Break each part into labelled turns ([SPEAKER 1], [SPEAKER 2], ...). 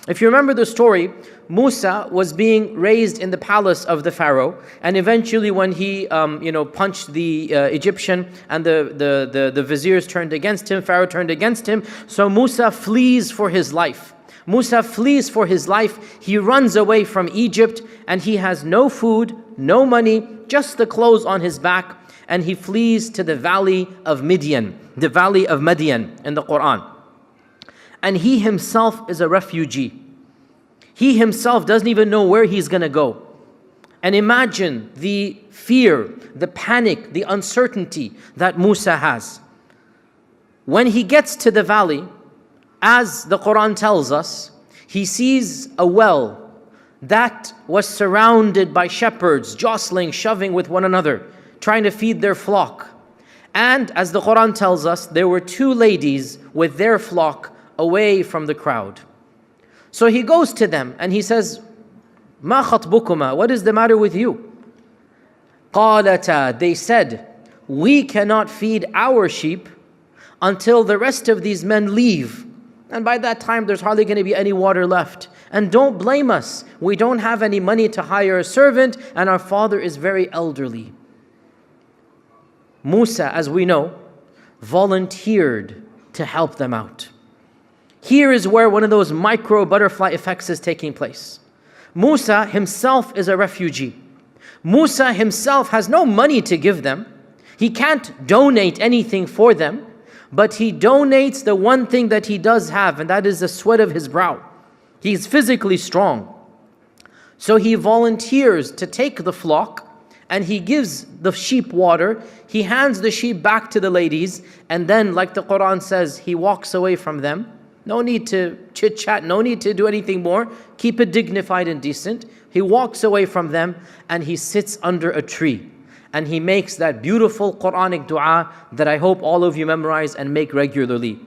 [SPEAKER 1] If you remember the story, Musa was being raised in the palace of the Pharaoh, and eventually when he punched the Egyptian and the viziers turned against him, Pharaoh turned against him, so Musa flees for his life. Musa flees for his life. He runs away from Egypt, and he has no food, no money, just the clothes on his back, and he flees to the valley of Midian, the valley of Madian in the Quran. And he himself is a refugee. He himself doesn't even know where he's going to go. And imagine the fear, the panic, the uncertainty that Musa has. When he gets to the valley, as the Quran tells us, he sees a well that was surrounded by shepherds, jostling, shoving with one another, trying to feed their flock. And as the Quran tells us, there were two ladies with their flock away from the crowd. So he goes to them and he says, "Ma khatbukuma, what is the matter with you?" قالتا, they said, "We cannot feed our sheep until the rest of these men leave. And by that time, there's hardly going to be any water left. And don't blame us. We don't have any money to hire a servant, and our father is very elderly." Musa, as we know, volunteered to help them out. Here is where one of those micro butterfly effects is taking place. Musa himself is a refugee. Musa himself has no money to give them. He can't donate anything for them, but he donates the one thing that he does have, and that is the sweat of his brow. He's physically strong. So he volunteers to take the flock, and he gives the sheep water. He hands the sheep back to the ladies, and then, like the Quran says, he walks away from them. No need to chit-chat, no need to do anything more. Keep it dignified and decent. He walks away from them, and he sits under a tree. And he makes that beautiful Quranic dua that I hope all of you memorize and make regularly.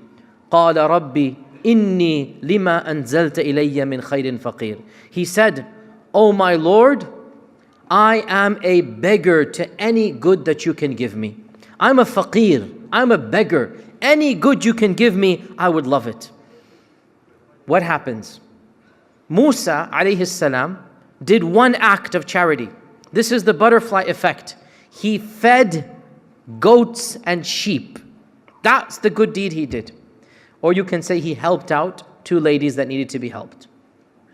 [SPEAKER 1] قَالَ رَبِّي إِنِّي لِمَا أَنزَلْتَ إِلَيَّ مِنْ خَيْرٍ فَقِيرٍ. He said, "Oh my Lord, I am a beggar to any good that you can give me. I'm a faqir, I'm a beggar. Any good you can give me, I would love it." What happens? Musa alayhi salam did one act of charity. This is the butterfly effect. He fed goats and sheep. That's the good deed he did. Or you can say he helped out two ladies that needed to be helped.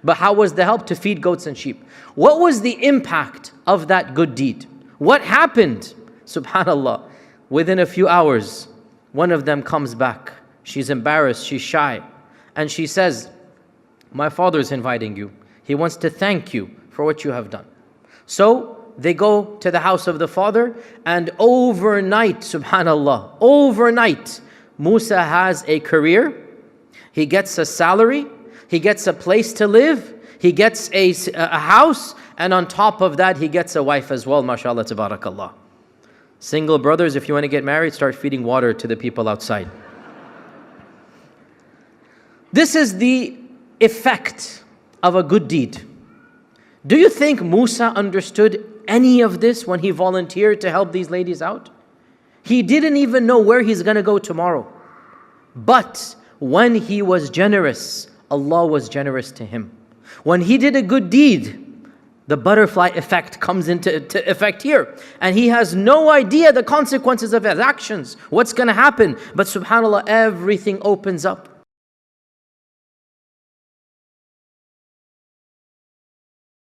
[SPEAKER 1] But how was the help? To feed goats and sheep. What was the impact of that good deed? What happened? Subhanallah. Within a few hours, one of them comes back. She's embarrassed, she's shy. And she says, "My father is inviting you. He wants to thank you for what you have done." So they go to the house of the father, and overnight, subhanallah, overnight, Musa has a career, he gets a salary, he gets a place to live, he gets a house, and on top of that, he gets a wife as well, mashallah, tabarakallah. Single brothers, if you want to get married, start feeding water to the people outside. This is the effect of a good deed. Do you think Musa understood any of this when he volunteered to help these ladies out? He didn't even know where he's going to go tomorrow. But when he was generous, Allah was generous to him. When he did a good deed, the butterfly effect comes into effect here. And he has no idea the consequences of his actions, what's going to happen. But subhanAllah, everything opens up.